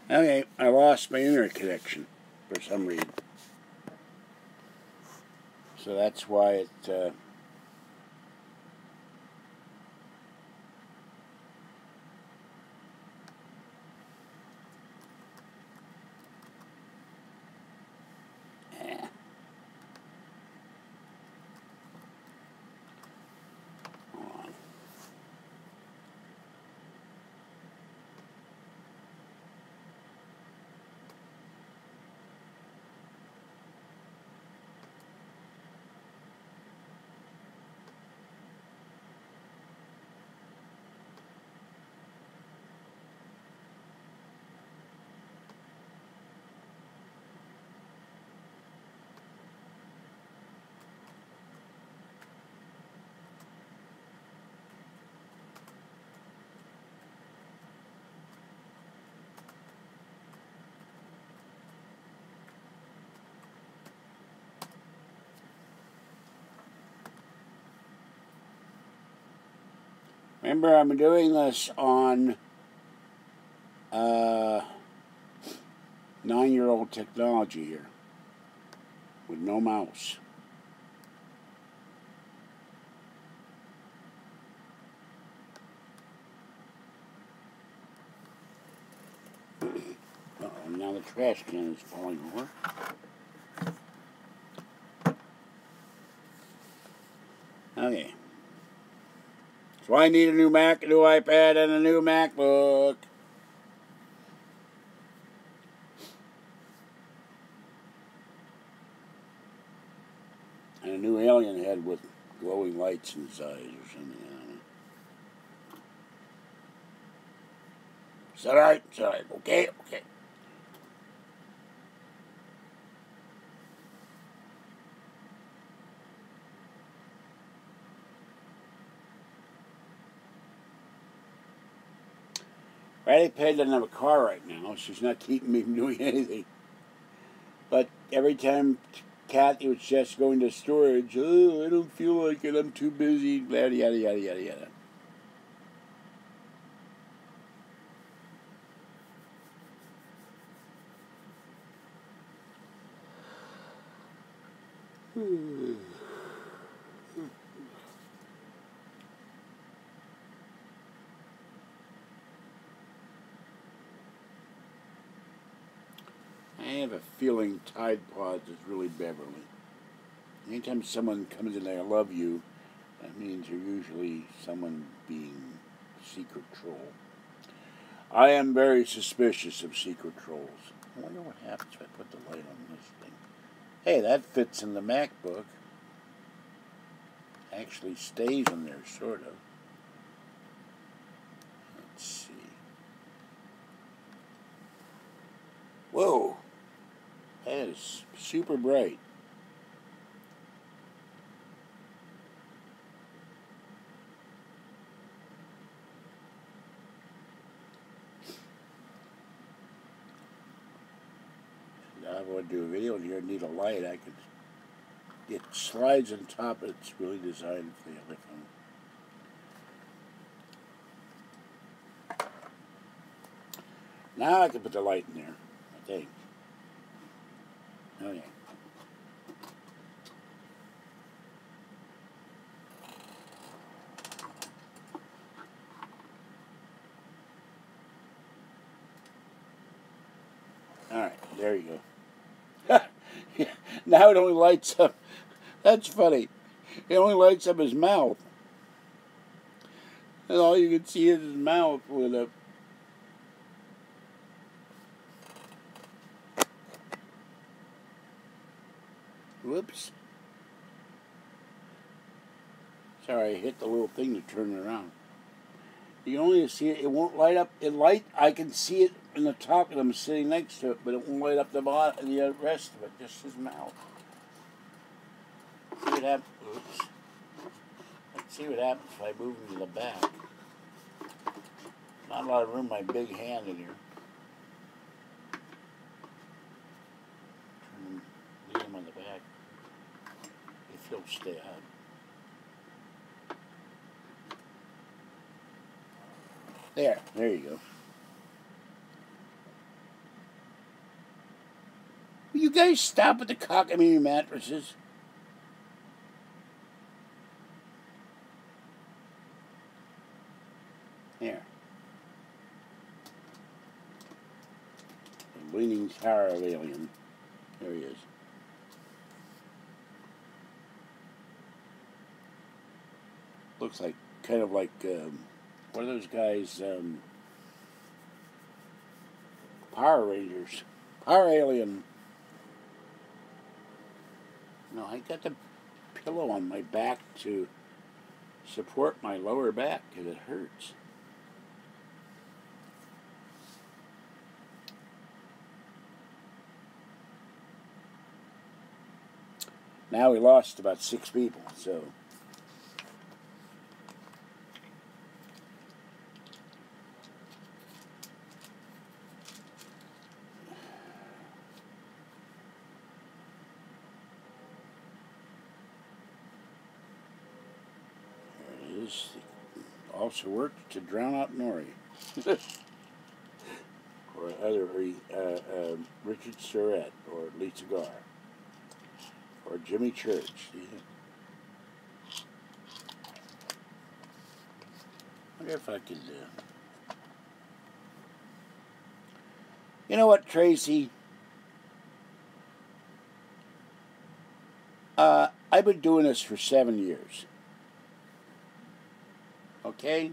Okay, I lost my internet connection for some reason. So that's why it... Remember, I'm doing this on 9-year-old technology here with no mouse. Uh-oh, now the trash can is falling over. Okay. So I need a new Mac, a new iPad, and a new MacBook. And a new alien head with glowing lights in his eyes or something. I don't know. Is that alright? Is that alright? Okay, okay. Ratty Pad doesn't have a car right now. She's not keeping me from doing anything. But every time Kathy was just going to storage, oh, I don't feel like it, I'm too busy, yada, yada, yada, yada, yada. I have a feeling Tide Pods is really Beverly. Anytime someone comes in and I love you, that means you're usually someone being secret troll. I am very suspicious of secret trolls. I wonder what happens if I put the light on this thing. Hey, that fits in the MacBook. Actually stays in there, sort of. Let's see. Whoa! That is super bright. Now I want to do a video here. I need a light. It slides on top. It's really designed for the iPhone. Now I can put the light in there, I think. Okay. Alright, there you go. Now it only lights up. That's funny. It only lights up his mouth. And all you can see is his mouth lit up. Whoops. Sorry, I hit the little thing to turn it around. You can only see it. It won't light up. I can see it in the top, and I'm sitting next to it, but it won't light up the bottom, the rest of it. Just his mouth. See what happens. Oops. Let's see what happens if I move him to the back. Not a lot of room. My big hand in here. Leave him on the back. If he'll stay up. There you go. guys stop at the cockamamie mattresses? Here. The Leaning Tower of Alien. There he is. Looks like, kind of like, what are those guys, Power Rangers. Power Alien. No, I got the pillow on my back to support my lower back because it hurts. Now we lost about 6 people, so... There it is. Also worked to drown out Nori. Or other Richard Surratt, or Lisa Garr. Or Jimmy Church. See? I wonder if I could... You know what, Tracy? I've been doing this for 7 years. Okay?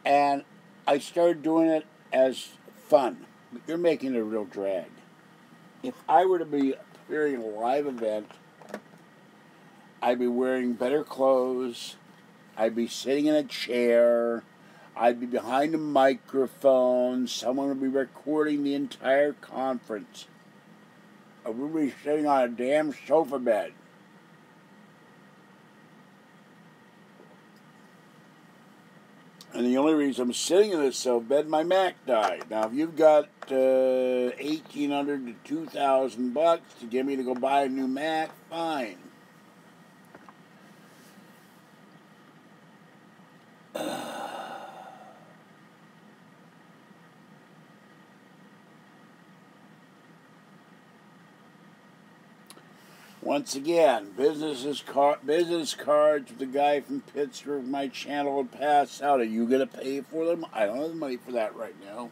And I started doing it as fun. But you're making it a real drag. If I were to be appearing in a live event, I'd be wearing better clothes, I'd be sitting in a chair, I'd be behind a microphone, someone would be recording the entire conference. I would be sitting on a damn sofa bed. And the only reason I'm sitting in this sofa bed, my Mac died. Now, if you've got $1,800 to $2,000 to get me to go buy a new Mac, fine. Once again, business cards with the guy from Pittsburgh, my channel will pass out. Are you going to pay for them? I don't have the money for that right now.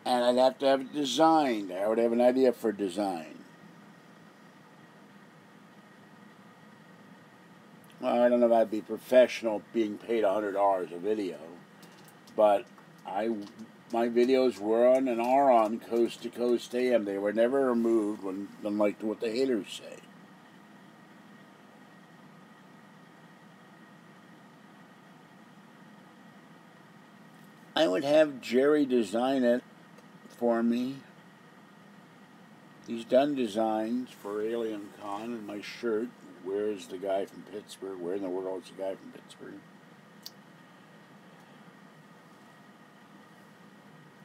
And I'd have to have it designed. I would have an idea for design. Well, I don't know if I'd be professional being paid $100 a video, but my videos were on and are on Coast to Coast AM. They were never removed, unlike what the haters say. I would have Jerry design it for me. He's done designs for Alien Con, and my shirt. Where is the guy from Pittsburgh? Where in the world is the guy from Pittsburgh?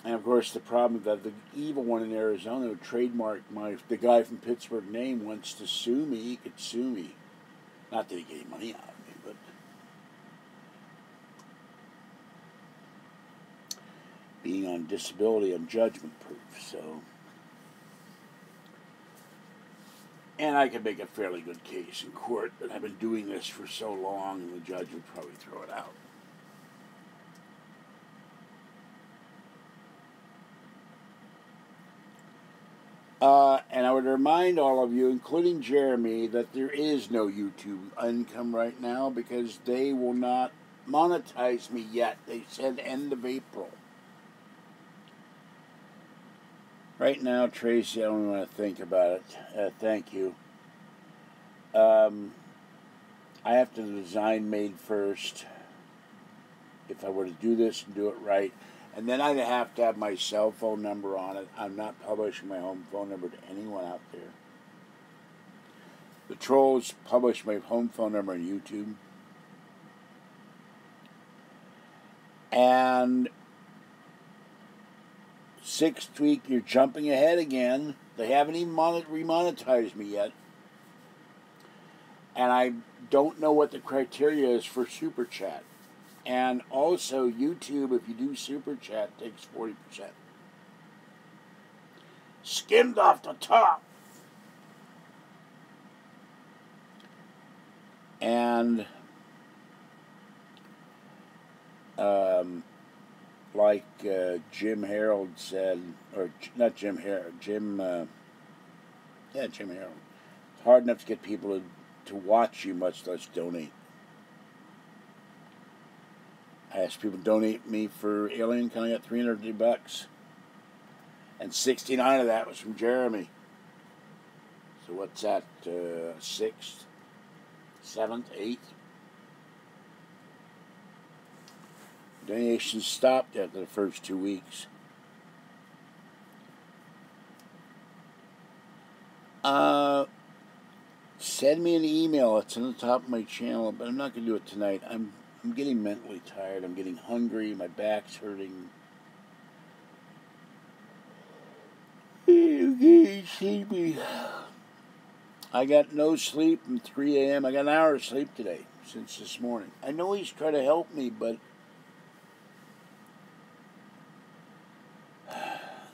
And of course, the problem that the evil one in Arizona who trademarked the guy from Pittsburgh name wants to sue me. He could sue me. Not that he gave money out of me, but being on disability, I'm judgment proof. So, and I could make a fairly good case in court, but I've been doing this for so long, and the judge would probably throw it out. And I would remind all of you, including Jeremy, that there is no YouTube income right now because they will not monetize me yet. They said end of April. Right now, Tracy, I don't want to think about it. Thank you. I have to design made first if I were to do this and do it right. And then I'd have to have my cell phone number on it. I'm not publishing my home phone number to anyone out there. The trolls publish my home phone number on YouTube. And 6th week, you're jumping ahead again. They haven't even remonetized me yet. And I don't know what the criteria is for Super Chat. And also, YouTube, if you do Super Chat, takes 40%. Skimmed off the top. And, like Jim Harold said, or not Jim Harold, Jim Harold. It's hard enough to get people to watch you, much less donate. I asked people to donate me for Alien, and I got $350. And 69 of that was from Jeremy. So what's that, 6th, 7th, 8th? Donations stopped after the first 2 weeks. Send me an email. It's on the top of my channel, but I'm not going to do it tonight. I'm getting mentally tired. I'm getting hungry. My back's hurting. I'm getting sleepy. I got no sleep from 3 a.m. I got an hour of sleep today since this morning. I know he's trying to help me, but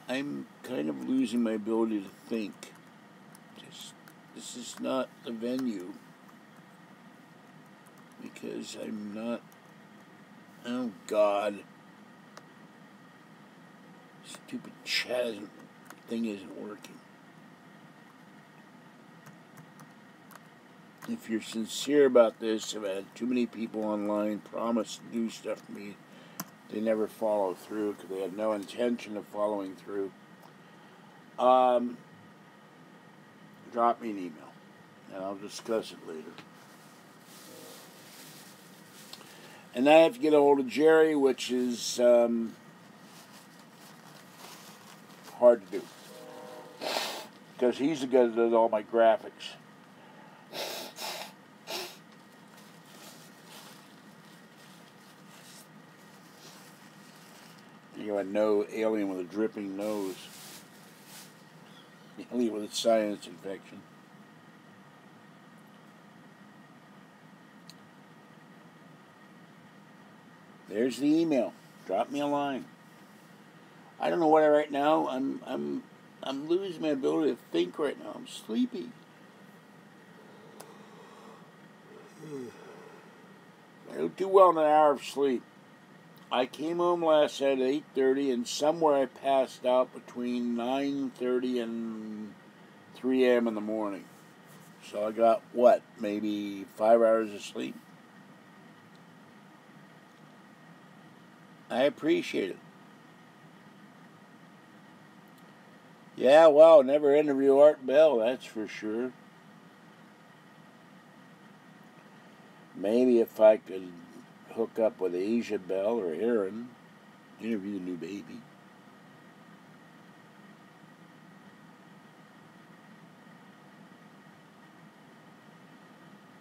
I'm kind of losing my ability to think. This is not the venue. Because I'm not... Oh, God. Stupid chat thing isn't working. If you're sincere about this, I've had too many people online promise to do stuff for me. They never follow through because they have no intention of following through. Drop me an email, and I'll discuss it later. And I have to get a hold of Jerry, which is hard to do. Because he's the guy that does all my graphics. You got no alien with a dripping nose. Alien with a sinus infection. There's the email. Drop me a line. I don't know what I write now. I'm losing my ability to think right now. I'm sleepy. I don't do well in an hour of sleep. I came home last night at 8:30, and somewhere I passed out between 9:30 and 3 a.m. in the morning. So I got, what, maybe 5 hours of sleep? I appreciate it. Yeah, well, never interview Art Bell, that's for sure. Maybe if I could hook up with Asia Bell or Aaron, interview the new baby.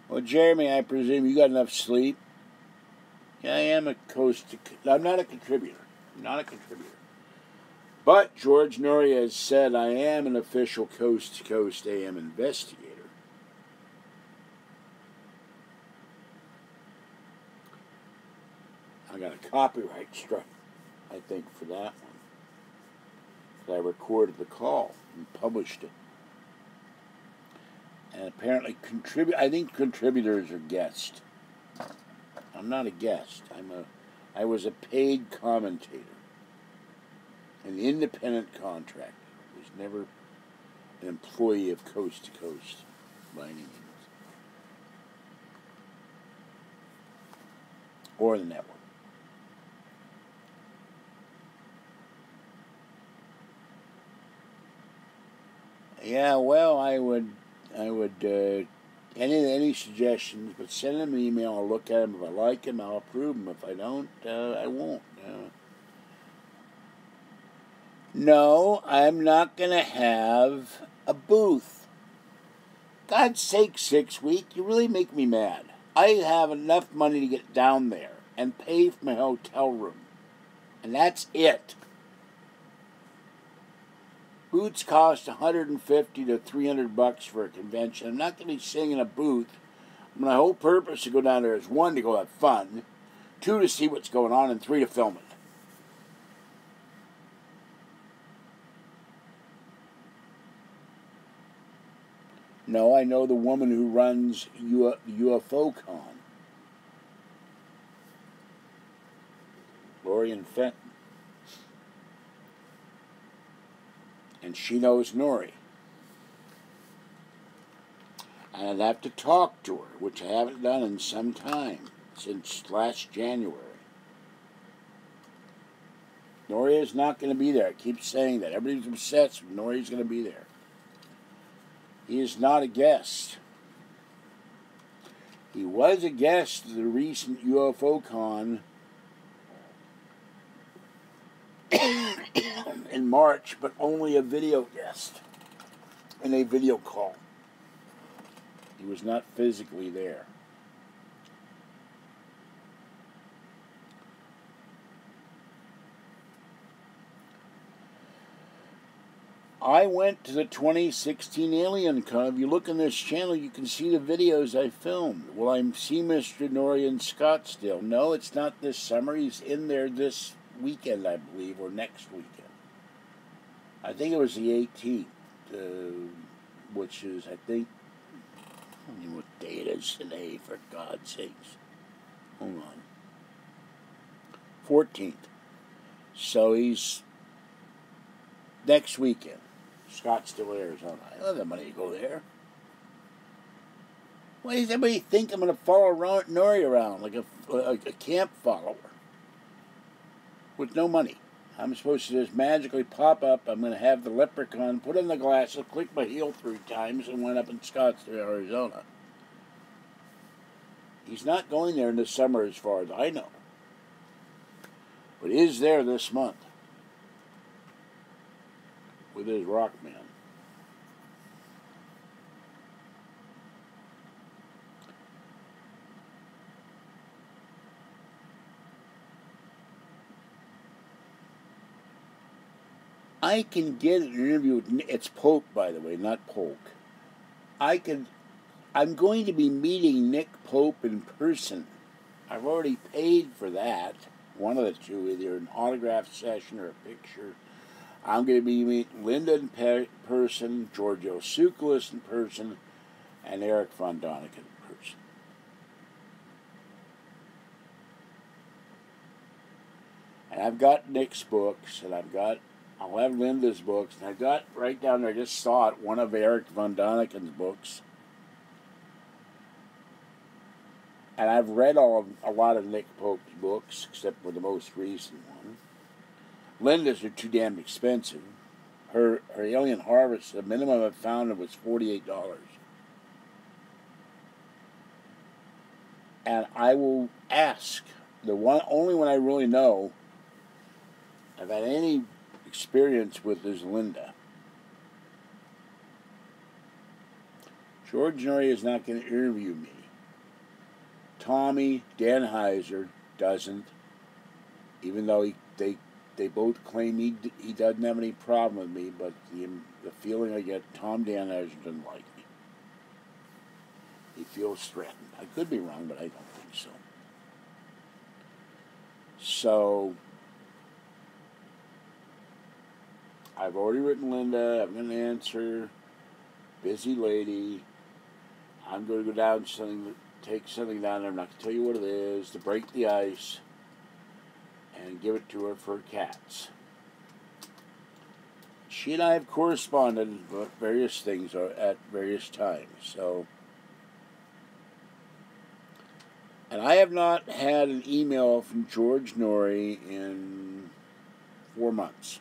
Well, Jeremy, I presume you got enough sleep? Yeah, I am a I'm not a contributor. But George Noria has said I am an official coast-to-coast AM investigator. I got a copyright strike, I think, for that one. I recorded the call and published it. And apparently I think contributors are guests. I'm not a guest. I was a paid commentator. An independent contractor. I was never an employee of Coast to Coast by any means. Or the network. Yeah, well, I would any suggestions, but send them an email. I'll look at them. If I like them, I'll approve them. If I don't, I won't. No, I'm not going to have a booth. God's sake, 6 week, you really make me mad. I have enough money to get down there and pay for my hotel room. And that's it. Booths cost $150 to $300 for a convention. I'm not going to be sitting in a booth. My whole purpose to go down there is, one, to go have fun. 2, to see what's going on, and 3, to film it. No, I know the woman who runs UFO Con. Lorian Fenton. And she knows Nori. And I'd have to talk to her, which I haven't done in some time, since last January. Nori is not going to be there. I keep saying that. Everybody's obsessed with Nori's going to be there. He is not a guest. He was a guest at the recent UFO Con in March, but only a video guest in a video call. He was not physically there. I went to the 2016 Alien Con. If you look on this channel, you can see the videos I filmed. Will I see Mr. Nori in Scottsdale? No, it's not this summer. He's in there this weekend, I believe, or next weekend. I think it was the 18th, which is, I think, I don't know what day it is today, for God's sakes. Hold on. 14th. So he's next weekend. Scottsdale, Arizona. I don't have the money to go there. Why does everybody think I'm going to follow Nori around like a camp follower with no money? I'm supposed to just magically pop up. I'm going to have the leprechaun put on the glasses, click my heel 3 times, and wind up in Scottsdale, Arizona. He's not going there in the summer as far as I know. But he is there this month with his rock man. I can get an interview with, it's Pope, by the way, not Polk. I'm going to be meeting Nick Pope in person. I've already paid for that. One of the two, either an autograph session or a picture. I'm going to be meeting Linda in person, Giorgio Tsoukalos in person, and Eric Von Däniken in person. And I've got Nick's books, and I'll have Linda's books, and I've got right down there, I just saw it, one of Eric Von Däniken's books. And I've read a lot of Nick Pope's books, except for the most recent one. Linda's are too damn expensive. Her Alien Harvest, the minimum I found it was $48. And I will ask, only one I really know I've had any experience with is Linda. George Nori is not going to interview me. Tommy Danheiser doesn't, even though they both claim he doesn't have any problem with me, but the feeling I get, Tom Danheiser doesn't like me. He feels threatened. I could be wrong, but I don't think so. So, I've already written Linda. I'm going to answer. Busy lady. I'm going to go down take something down there. I'm not going to tell you what it is, to break the ice, and give it to her for cats. She and I have corresponded about various things at various times. So, and I have not had an email from George Nori in 4 months.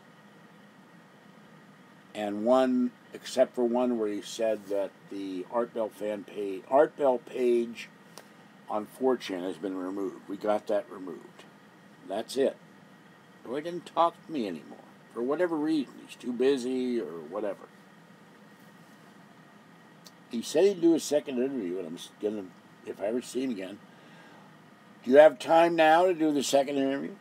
And one, except for one where he said that the Art Bell page on 4chan has been removed. We got that removed. That's it. So he didn't talk to me anymore. For whatever reason. He's too busy or whatever. He said he'd do a second interview, and I'm going to, if I ever see him again. Do you have time now to do the second interview?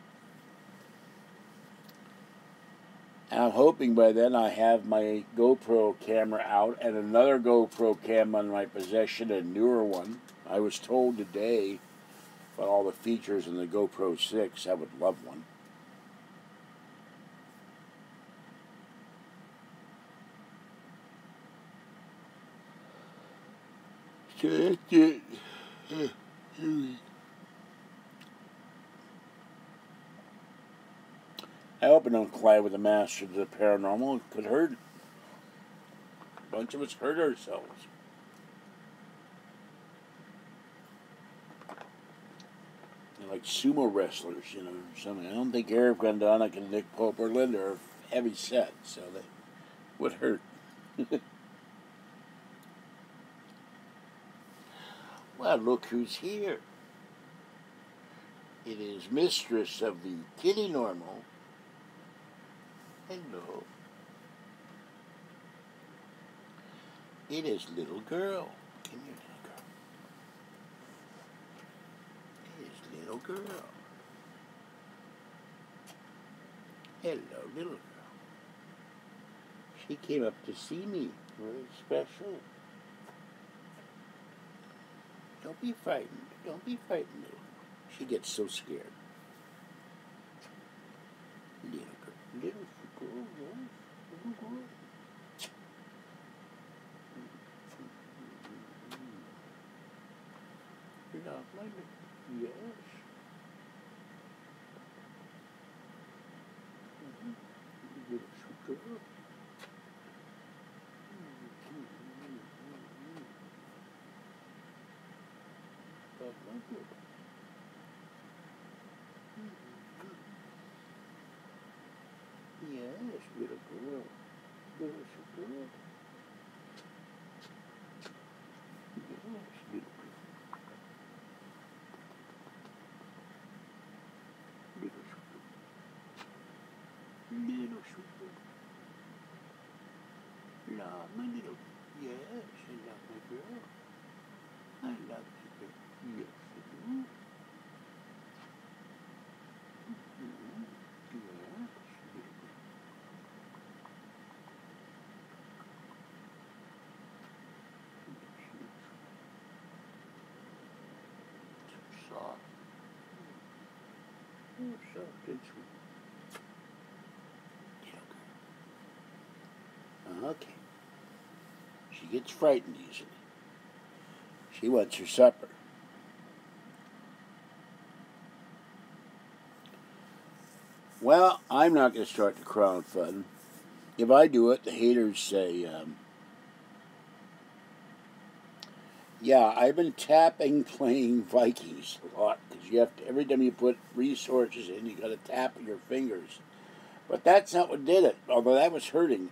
And I'm hoping by then I have my GoPro camera out and another GoPro cam in my possession, a newer one. I was told today But all the features in the GoPro 6, I would love one. So that's it. I hope I don't collide with the masters of the paranormal. It could hurt. A bunch of us hurt ourselves. They're like sumo wrestlers, you know, or something. I don't think Eric Grandonic and Nick Pope or Linda are heavy set, so they would hurt. Well, look who's here. It is mistress of the kitty normal. Hello. It is little girl. Come here, little girl. It is little girl. Hello, little girl. She came up to see me. Very special. Don't be frightened. Don't be frightened, little girl. She gets so scared. Little girl. Little girl. Yes. Little girl. You're not my little. Yes. Little sweet girl. Yes, little girl. Little girl. Yes, little girl. Little girl. Little girl. Love my little. Yes, I love my girl. I love my girl. Yes, I do. Soft. Oh, soft and sweet. Okay. She gets frightened easily. She wants her supper. Well, I'm not going to start the crowdfund. If I do it, the haters say, yeah, I've been tapping playing Vikings a lot, because you have to, every time you put resources in, you got to tap with your fingers. But that's not what did it, although that was hurting.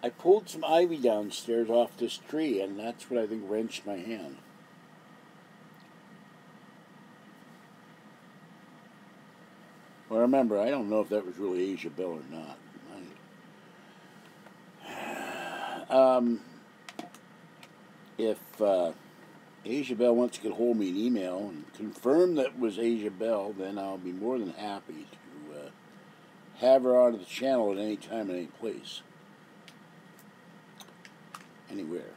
I pulled some ivy downstairs off this tree, and that's what I think wrenched my hand. Well, remember, I don't know if that was really Asia Bell or not. If Asia Bell wants to get hold of me an email and confirm that it was Asia Bell, then I'll be more than happy to have her on the channel at any time and any place. Anywhere.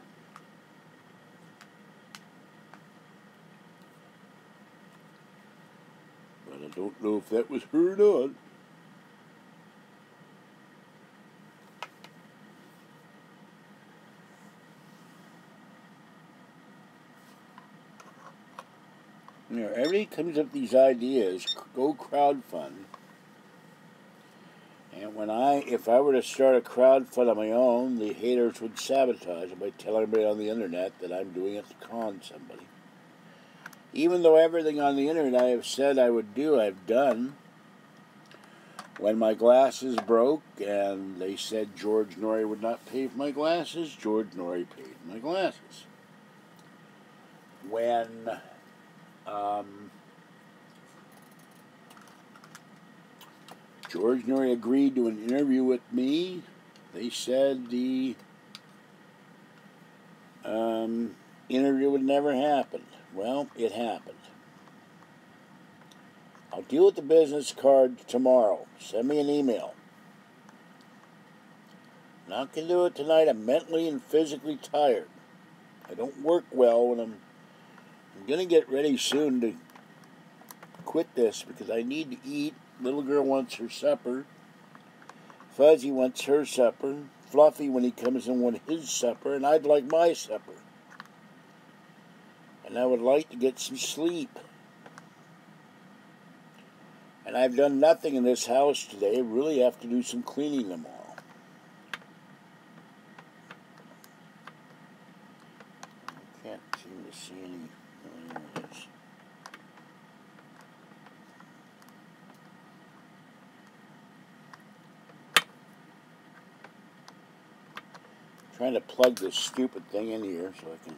But I don't know if that was her or not. You know, everybody comes up with these ideas, go crowdfund. And if I were to start a crowdfund on my own, the haters would sabotage it by telling everybody on the internet that I'm doing it to con somebody. Even though everything on the internet I have said I would do, I've done. When my glasses broke and they said George Norrie would not pay for my glasses, George Norrie paid my glasses. When George Norrie agreed to an interview with me, they said the interview would never happen. Well, it happened. I'll deal with the business card tomorrow. Send me an email. Not going to do it tonight. I'm mentally and physically tired. I don't work well when I'm I'm going to get ready soon to quit this because I need to eat. Little girl wants her supper. Fuzzy wants her supper. Fluffy, when he comes in, wants his supper. And I'd like my supper. And I would like to get some sleep. And I've done nothing in this house today. I really have to do some cleaning tomorrow. I can't seem to see any. Oh, there it is. I'm trying to plug this stupid thing in here so I can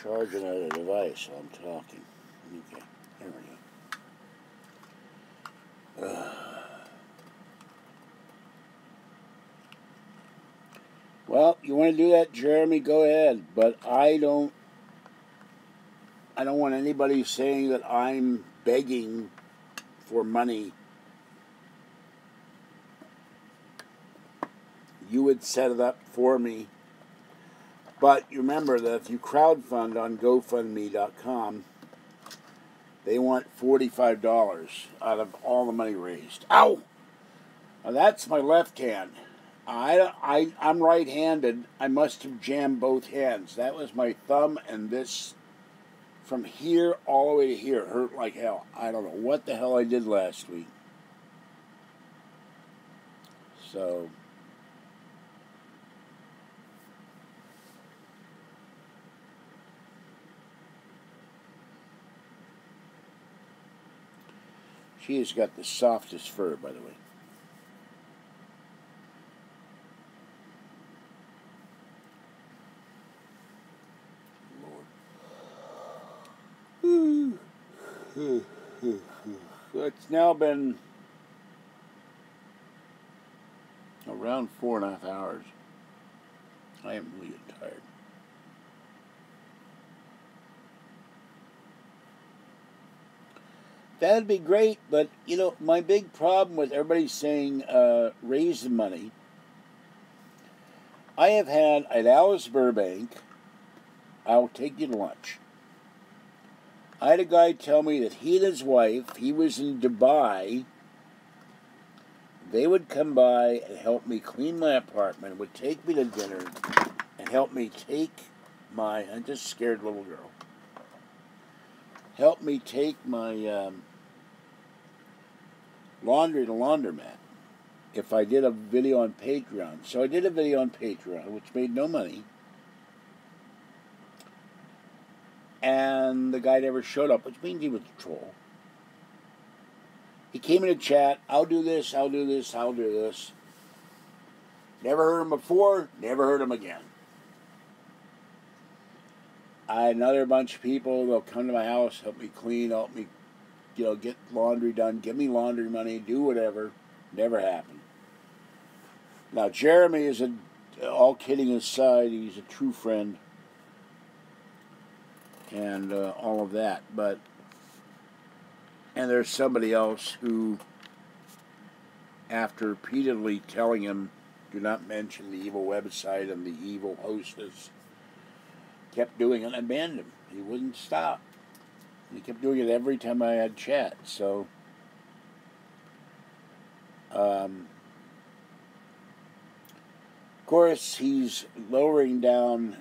charge another device while I'm talking. Okay, there we go. Well, you want to do that, Jeremy? Go ahead. But I don't want anybody saying that I'm begging for money. You would set it up for me. But you remember that if you crowdfund on GoFundMe.com, they want $45 out of all the money raised. Ow! Now that's my left hand. I'm right-handed. I must have jammed both hands. That was my thumb, and this, from here all the way to here, hurt like hell. I don't know what the hell I did last week. So, she has got the softest fur, by the way. It's now been around 4.5 hours. I am really tired. That'd be great, but, you know, my big problem with everybody saying raise the money, I have had at Alice Burbank, I'll take you to lunch. I had a guy tell me that he and his wife, he was in Dubai, they would come by and help me clean my apartment, would take me to dinner, and help me take my, I just scared little girl, help me take my laundry to laundromat if I did a video on Patreon. So I did a video on Patreon, which made no money. And the guy never showed up, which means he was a troll. He came in a chat, I'll do this, I'll do this, I'll do this. Never heard him before, never heard him again. I had another bunch of people, they'll come to my house, help me clean, help me, you know, get laundry done, give me laundry money, do whatever. Never happened. Now, Jeremy is all kidding aside, he's a true friend. And all of that, and there's somebody else who, after repeatedly telling him, do not mention the evil website and the evil hostess, kept doing it and banned him. He wouldn't stop. He kept doing it every time I had chat, so, of course, he's lowering down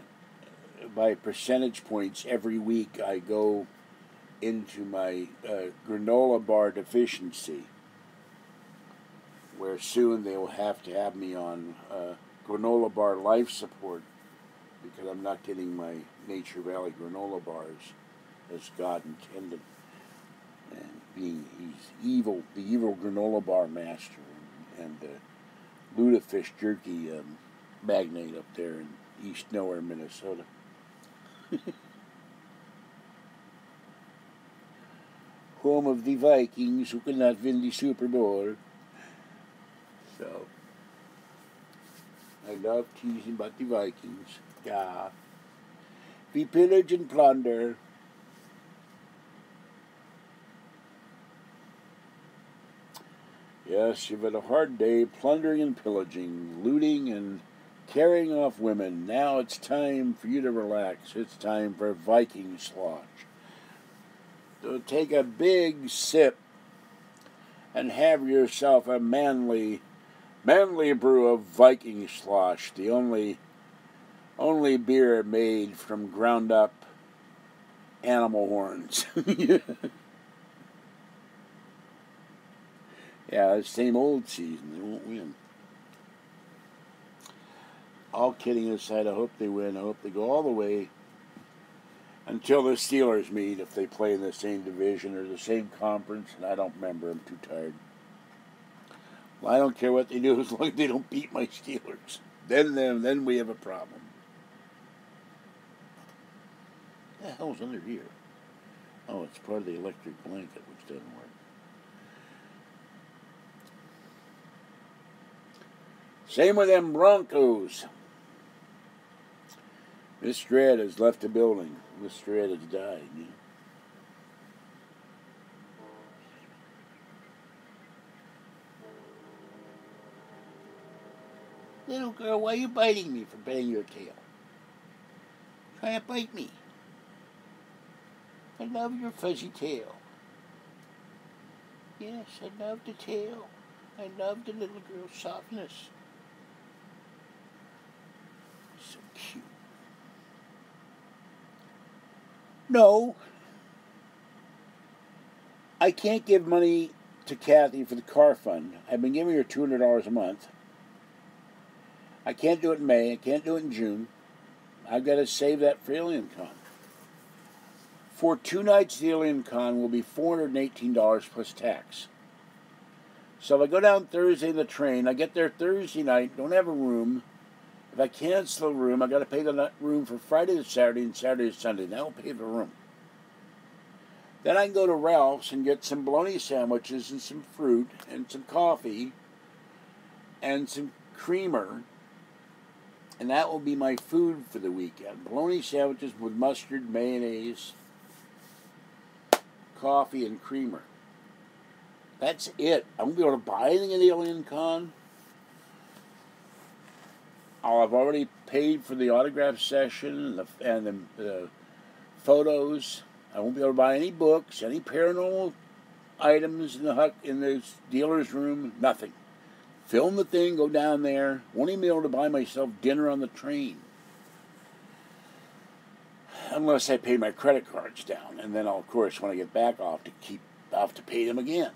by percentage points every week. I go into my granola bar deficiency, where soon they will have to have me on granola bar life support because I'm not getting my Nature Valley granola bars as God intended. And he's evil, the evil granola bar master, and lutefisk jerky magnate up there in East Nowhere, Minnesota. Home of the Vikings who could not win the Super Bowl. So, I love teasing about the Vikings. Yeah. We pillage and plunder. Yes, you've had a hard day plundering and pillaging, looting and carrying off women. Now it's time for you to relax. It's time for Viking slosh. So take a big sip and have yourself a manly brew of Viking slosh, the only beer made from ground up animal horns. Yeah, the same old season. They won't win. All kidding aside, I hope they win. I hope they go all the way until the Steelers meet, if they play in the same division or the same conference, and I don't remember. I'm too tired. Well, I don't care what they do as long as they don't beat my Steelers. Then we have a problem. What the hell's under here? Oh, it's part of the electric blanket, which doesn't work. Same with them Broncos. Miss Dredd has left the building. Miss Dredd has died. Yeah. Little girl, why are you biting me for biting your tail? Try to bite me. I love your fuzzy tail. Yes, I love the tail. I love the little girl's softness. So cute. No. I can't give money to Kathy for the car fund. I've been giving her $200 a month. I can't do it in May. I can't do it in June. I've got to save that for AlienCon. For 2 nights at AlienCon will be $418 plus tax. So if I go down Thursday in the train, I get there Thursday night, don't have a room. If I cancel the room, I got to pay the room for Friday to Saturday and Saturday to Sunday. That will pay the room. Then I can go to Ralph's and get some bologna sandwiches and some fruit and some coffee and some creamer. And that will be my food for the weekend. Bologna sandwiches with mustard, mayonnaise, coffee, and creamer. That's it. I won't be able to buy anything at AlienCon. I've already paid for the autograph session and the photos. I won't be able to buy any books, any paranormal items in the dealer's room, nothing. Film the thing, go down there. Won't even be able to buy myself dinner on the train. Unless I pay my credit cards down. And then, of course, when I get back, I'll have to pay them again.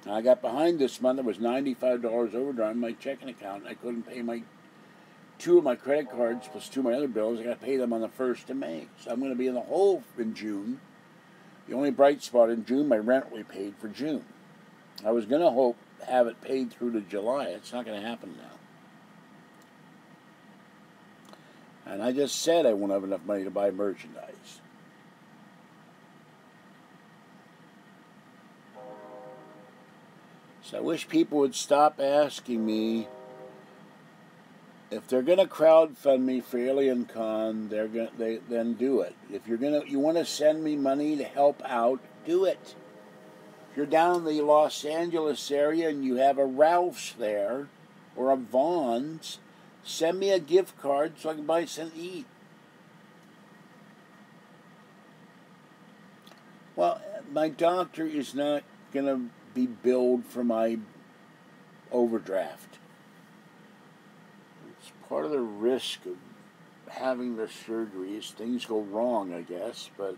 I got behind this month. It was $95 overdrawn in my checking account. I couldn't pay 2 of my credit cards plus 2 of my other bills. I got to pay them on the 1st of May. So I'm going to be in the hole in June. The only bright spot in June, my rent will be paid for June. I was going to have it paid through to July. It's not going to happen now. And I just said I won't have enough money to buy merchandise. So I wish people would stop asking me if they're going to crowdfund me for AlienCon. Then do it. If you want to send me money to help out, do it. If you're down in the Los Angeles area and you have a Ralph's there or a Vaughn's, send me a gift card so I can buy something to eat. Well, my doctor is not going to be billed for my overdraft. It's part of the risk of having the surgeries. Things go wrong, I guess, but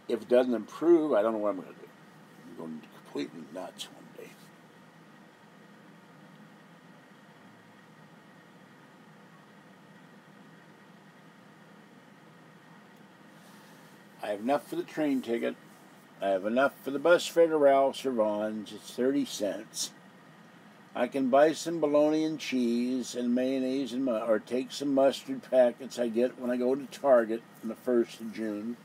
if it doesn't improve, I don't know what I'm going to do. I'm going completely nuts one day. I have enough for the train ticket. I have enough for the bus fare to Ralph's or Vaughn's. It's 30 cents. I can buy some bologna and cheese and mayonnaise or take some mustard packets I get when I go to Target on the 1st of June.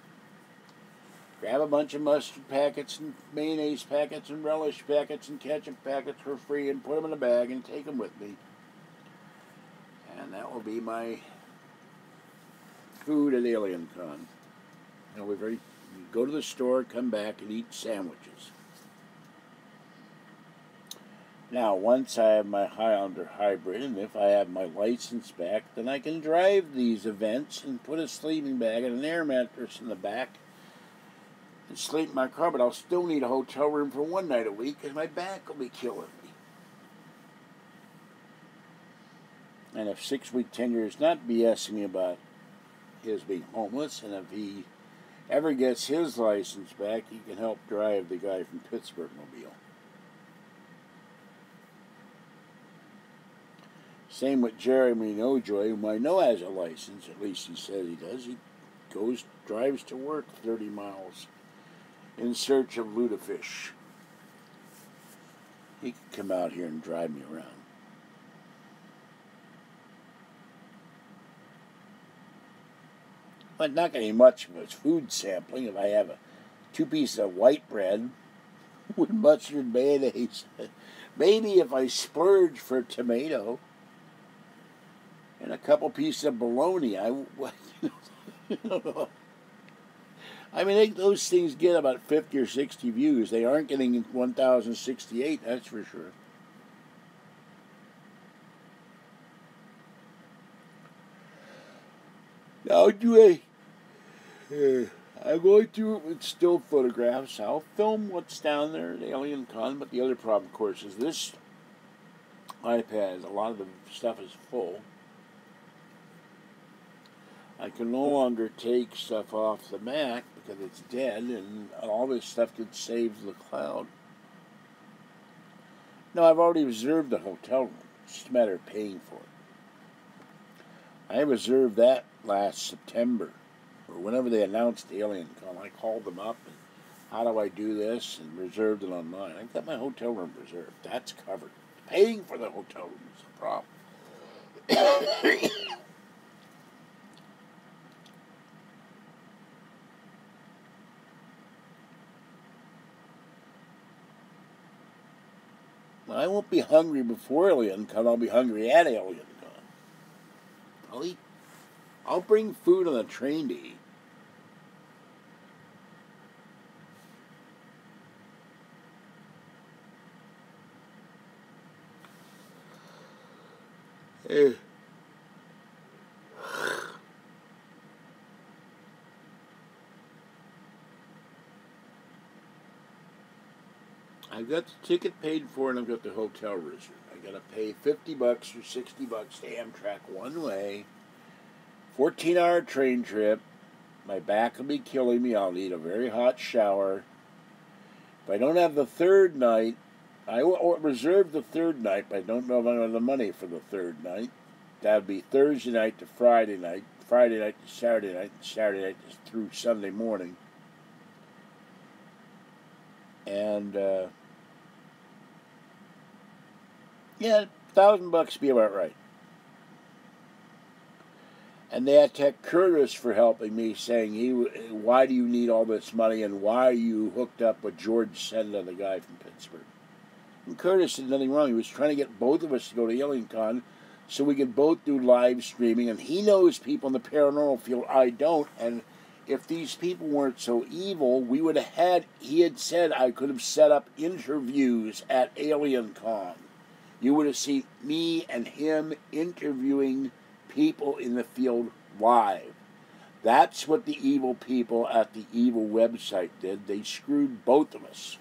Grab a bunch of mustard packets and mayonnaise packets and relish packets and ketchup packets for free and put them in a bag and take them with me. And that will be my food at AlienCon. Go to the store, come back, and eat sandwiches. Now, once I have my Highlander hybrid, and if I have my license back, then I can drive these events and put a sleeping bag and an air mattress in the back and sleep in my car, but I'll still need a hotel room for one night a week because my back will be killing me. And if 6 Week Tenure is not BSing me about his being homeless, and if he ever gets his license back, he can help drive the guy from Pittsburgh Mobile. Same with Jeremy Nojoy, whom I know has a license, at least he says he does. He drives to work 30 miles in search of lutefish. He could come out here and drive me around. But not going to be much of a food sampling if I have 2 pieces of white bread with mustard mayonnaise. Maybe if I splurge for a tomato and a couple pieces of bologna, I don't know. I mean, those things get about 50 or 60 views. They aren't getting 1,068, that's for sure. Now, I'm going through it with still photographs. I'll film what's down there at Alien Con, but the other problem, of course, is this iPad, a lot of the stuff is full. I can no longer take stuff off the Mac because it's dead, and all this stuff gets saved to the cloud. No, I've already reserved the hotel room. It's just a matter of paying for it. I reserved that last September, or whenever they announced the Alien Con. I called them up, and how do I do this, and reserved it online. I got my hotel room reserved. That's covered. Paying for the hotel room is the problem. I won't be hungry before Alien Con. I'll be hungry at Alien Con. I'll bring food on the train to eat. I've got the ticket paid for and I've got the hotel reserved. I got to pay $50 or $60 to Amtrak one way. 14-hour train trip. My back will be killing me. I'll need a very hot shower. If I don't have the third night, I will reserve the third night, but I don't know if I have the money for the third night. That would be Thursday night to Friday night, Friday night to Saturday night, and Saturday night through Sunday morning. And, yeah, $1,000 be about right. And they had Tech Curtis for helping me, saying, why do you need all this money, and why are you hooked up with George Senda, the guy from Pittsburgh? And Curtis did nothing wrong. He was trying to get both of us to go to Alien Con so we could both do live streaming, and he knows people in the paranormal field. I don't, and if these people weren't so evil, we would have had, he had said I could have set up interviews at Alien Con. You would have seen me and him interviewing people in the field live. That's what the evil people at the evil website did. They screwed both of us.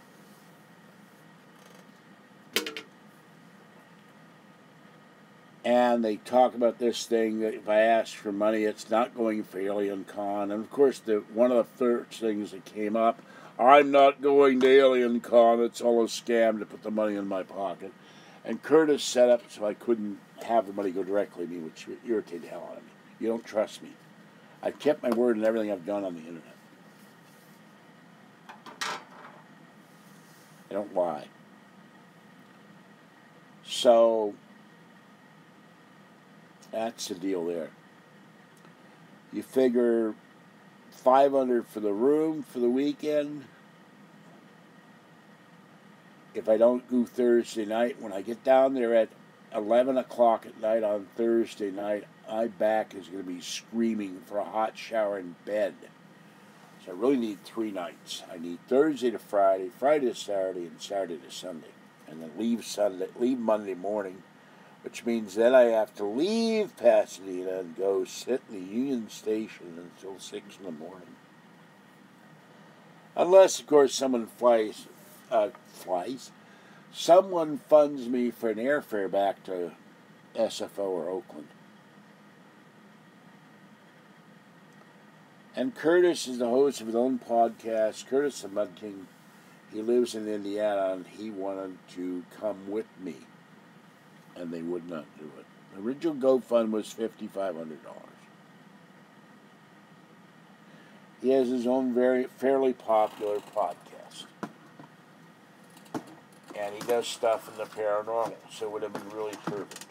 And they talk about this thing that if I ask for money, it's not going for Alien Con. And of course, one of the first things that came up, I'm not going to Alien Con. It's all a scam to put the money in my pocket. And Curtis set up so I couldn't have the money go directly to me, which irritated the hell out of me. You don't trust me. I've kept my word in everything I've done on the internet. I don't lie. So that's the deal there. You figure $500 for the room for the weekend. If I don't go Thursday night, when I get down there at 11 o'clock at night on Thursday night, my back is going to be screaming for a hot shower in bed. So I really need 3 nights. I need Thursday to Friday, Friday to Saturday, and Saturday to Sunday. and then leave Monday morning, which means then I have to leave Pasadena and go sit in the Union Station until 6 in the morning. Unless, of course, someone someone funds me for an airfare back to SFO or Oakland. And Curtis is the host of his own podcast, Curtis the Mud King. He lives in Indiana, and he wanted to come with me, and they would not do it. The original GoFund was $5,500. He has his own fairly popular podcast, and he does stuff in the paranormal, so it would have been really perfect.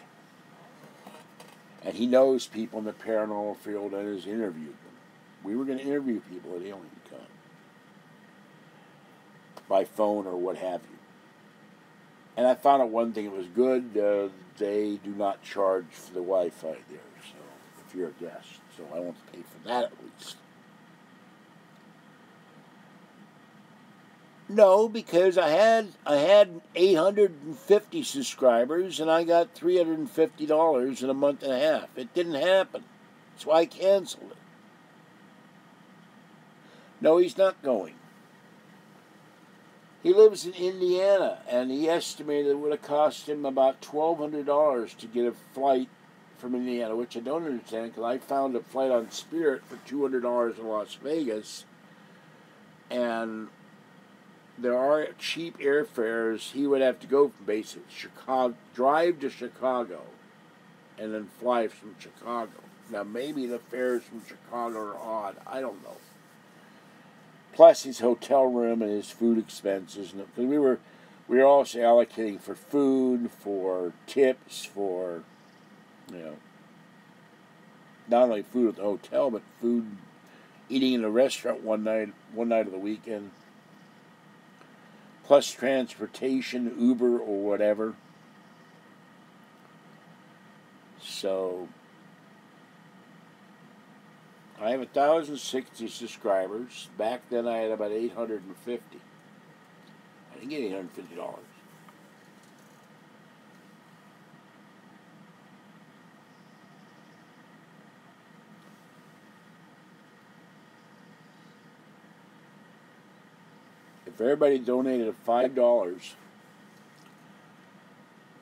And he knows people in the paranormal field and has interviewed them. We were going to interview people at Alien Con by phone or what have you. And I found out one thing, it was good. They do not charge for the Wi-Fi there, so if you're a guest. So I won't pay for that at least. No, because I had 850 subscribers and I got $350 in a month and a half. It didn't happen. That's why I canceled it. No, he's not going. He lives in Indiana, and he estimated it would have cost him about $1,200 to get a flight from Indiana, which I don't understand, because I found a flight on Spirit for $200 in Las Vegas, and there are cheap airfares. He would have to go from basically Chicago, drive to Chicago, and then fly from Chicago. Now, maybe the fares from Chicago are odd. I don't know. Plus his hotel room and his food expenses. Because we were also allocating for food, for tips, for, not only food at the hotel, but food, eating in a restaurant one night of the weekend. Plus transportation, Uber or whatever. So I have 1,060 subscribers. Back then I had about 850. I didn't get $850. If everybody donated $5,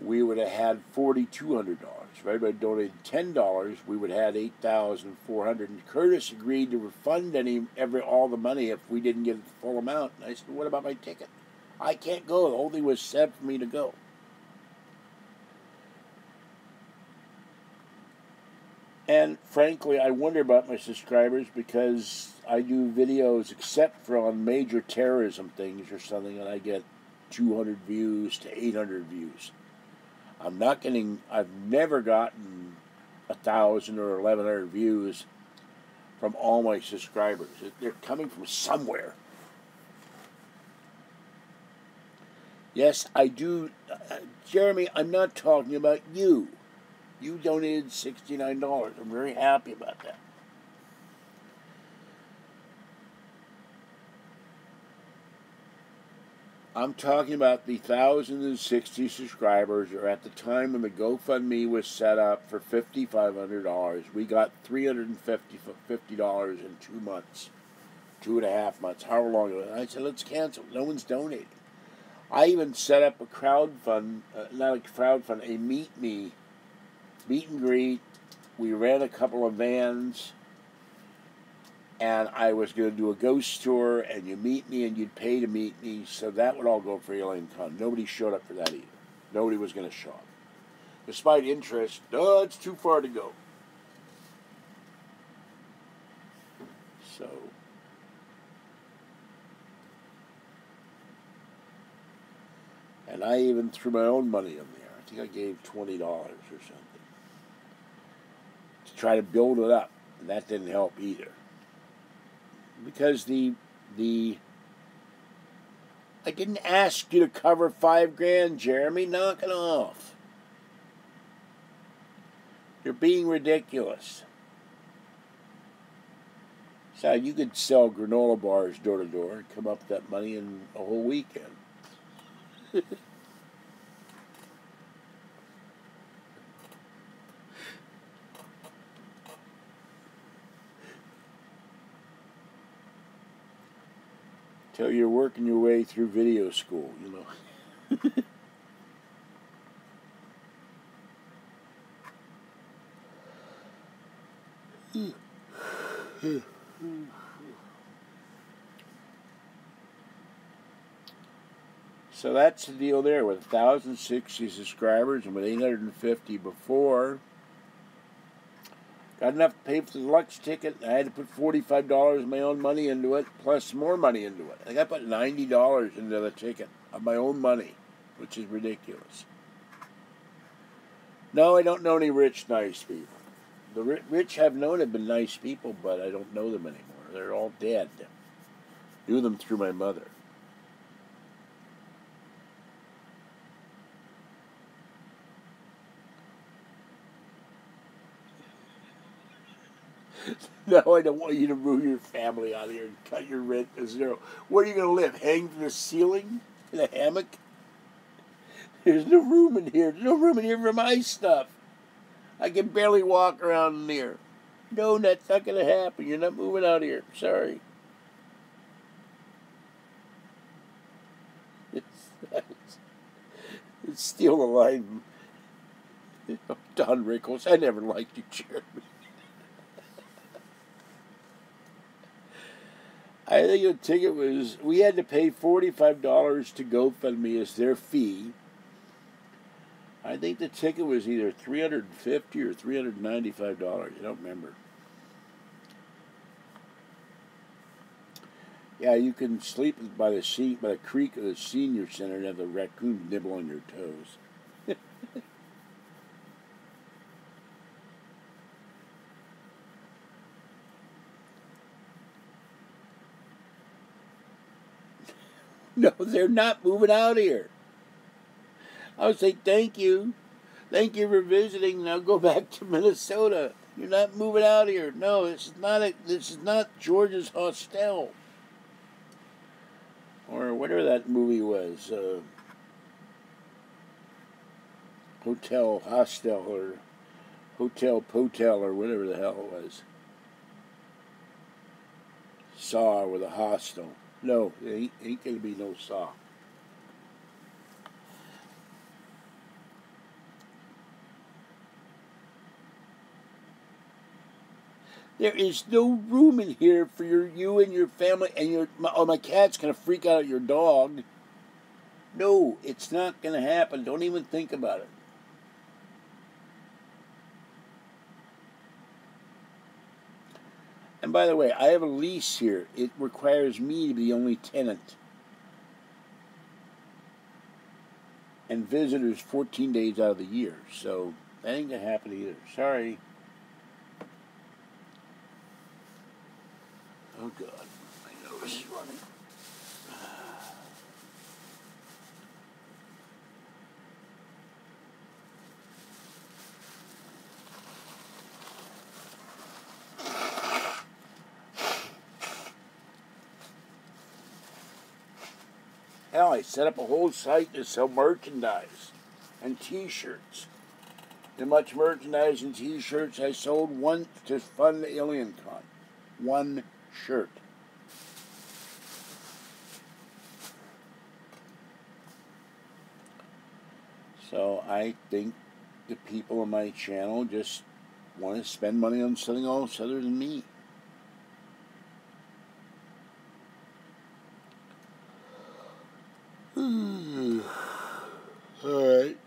we would have had $4,200. If everybody donated $10, we would have had $8,400. And Curtis agreed to refund all the money if we didn't get the full amount. And I said, "What about my ticket? I can't go. The whole thing was set for me to go." And frankly, I wonder about my subscribers, because I do videos, except for on major terrorism things or something, and I get 200 views to 800 views. I've never gotten 1,000 or 1,100 views from all my subscribers. They're coming from somewhere. Yes, I do. Jeremy, I'm not talking about you. You donated $69. I'm very happy about that. I'm talking about the 1,060 subscribers, or at the time when the GoFundMe was set up for $5,500, we got $350 in 2 months, 2.5 months, however long it was. I said, let's cancel. No one's donating. I even set up a a meet and greet. We ran a couple of vans, and I was going to do a ghost tour, and you meet me, and you'd pay to meet me, so that would all go for Alien Con. Nobody showed up for that either. Nobody was going to show up. Despite interest, it's too far to go. So, and I even threw my own money in there. I think I gave $20 or something to try to build it up, and that didn't help either. Because I didn't ask you to cover $5,000, Jeremy. Knock it off. You're being ridiculous. So you could sell granola bars door to door and come up with that money in a whole weekend. till you're working your way through video school, you know. So that's the deal there with 1,060 subscribers and with 850 before. Got enough to pay for the Lux ticket. I had to put $45 of my own money into it, plus more money into it. I think I put $90 into the ticket of my own money, which is ridiculous. No, I don't know any rich, nice people. The rich I've known have been nice people, but I don't know them anymore. They're all dead. Knew them through my mother. No, I don't want you to move your family out of here and cut your rent to zero. Where are you going to live? Hang from the ceiling in a hammock? There's no room in here. There's no room in here for my stuff. I can barely walk around in here. No, that's not going to happen. You're not moving out of here. Sorry. It's steal the line. Don Rickles, I never liked you, Jeremy. I think the ticket was, we had to pay $45 to GoFundMe as their fee. I think the ticket was either $350 or $395. I don't remember. Yeah, you can sleep by the creek of the senior center and have the raccoon nibble on your toes. No, they're not moving out here. I would say thank you. Thank you for visiting. Now go back to Minnesota. You're not moving out here. No, this is not George's Hostel. Or whatever that movie was. Hotel Hostel or Hotel Potel or whatever the hell it was. Saw with a hostel. No, it ain't going to be no Saw. There is no room in here for you and your family, and my cat's going to freak out at your dog. No, it's not going to happen. Don't even think about it. And by the way, I have a lease here. It requires me to be the only tenant. And visitors 14 days out of the year. So that ain't going to happen either. Sorry. Oh, God. My nose is running. Hell, I set up a whole site to sell merchandise and T-shirts. The much merchandise and T-shirts I sold one to fund Alien Con. One shirt. So I think the people on my channel just want to spend money on something else other than me. All right.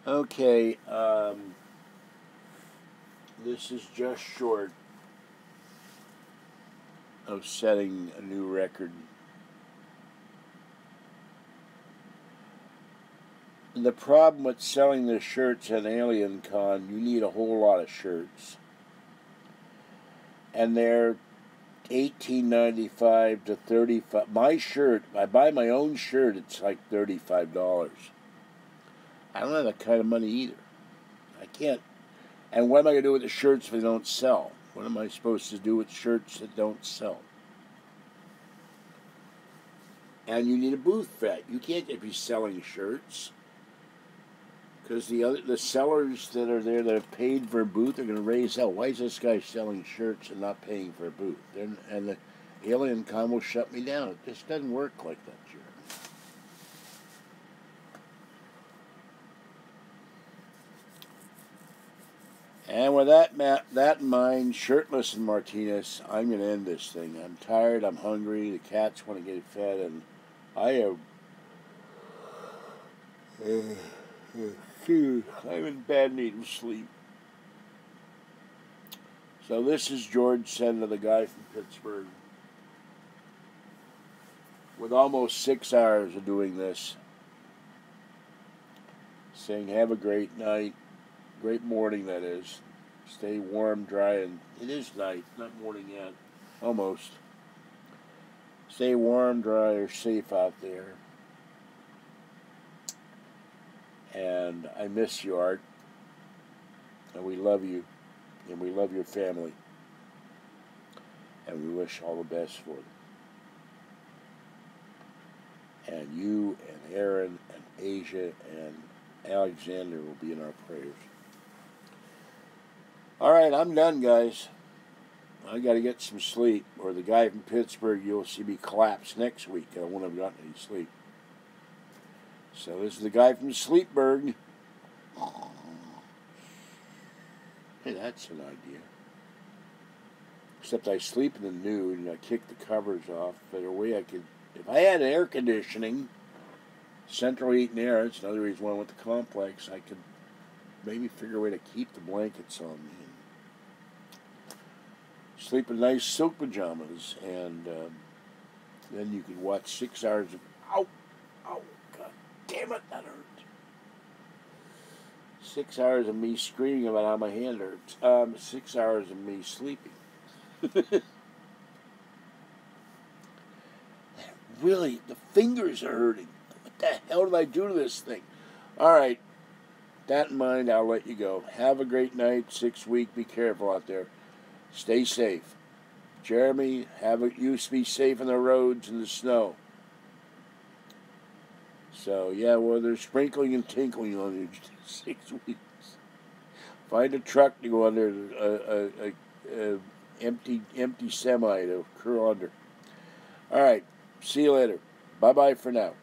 Okay, this is just short of setting a new record. The problem with selling the shirts at Alien Con, you need a whole lot of shirts. And they're $18.95 to $35. My shirt, I buy my own shirt, it's like $35. I don't have that kind of money either. I can't. And what am I going to do with the shirts if they don't sell? What am I supposed to do with shirts that don't sell? And you need a booth vet. You can't just be selling shirts. Because the sellers that are there that have paid for a booth are going to raise hell. Why is this guy selling shirts and not paying for a booth? And the Alien Con will shut me down. It just doesn't work like that, Jeremy. And with that in mind, shirtless and Martinez, I'm going to end this thing. I'm tired. I'm hungry. The cats want to get fed, and I have. I'm in bad need of sleep. So this is George Senda, the guy from Pittsburgh. With almost 6 hours of doing this, saying have a great night, great morning that is. Stay warm, dry, and it is night, not morning yet, almost. Stay warm, dry, or safe out there. And I miss you, Art. And we love you. And we love your family. And we wish all the best for them. And you and Aaron and Asia and Alexander will be in our prayers. All right, I'm done, guys. I got to get some sleep. Or the guy from Pittsburgh, you'll see me collapse next week. I won't have gotten any sleep. So this is the guy from Sleepburg. Hey, that's an idea. Except I sleep in the nude and I kick the covers off. But a way I could, if I had air conditioning, central heat and air, it's another reason why I went to Complex, I could maybe figure a way to keep the blankets on me. And sleep in nice silk pajamas. And then you could watch 6 hours of, ow, God damn it, that hurt. 6 hours of me screaming about how my hand hurts. 6 hours of me sleeping. Really, the fingers are hurting. What the hell did I do to this thing? All right, that in mind, I'll let you go. Have a great night, 6 week. Be careful out there. Stay safe. Jeremy, you be safe on the roads in the snow. So, yeah, well, they're sprinkling and tinkling on you 6 weeks. Find a truck to go under, a empty semi to curl under. All right, see you later. Bye-bye for now.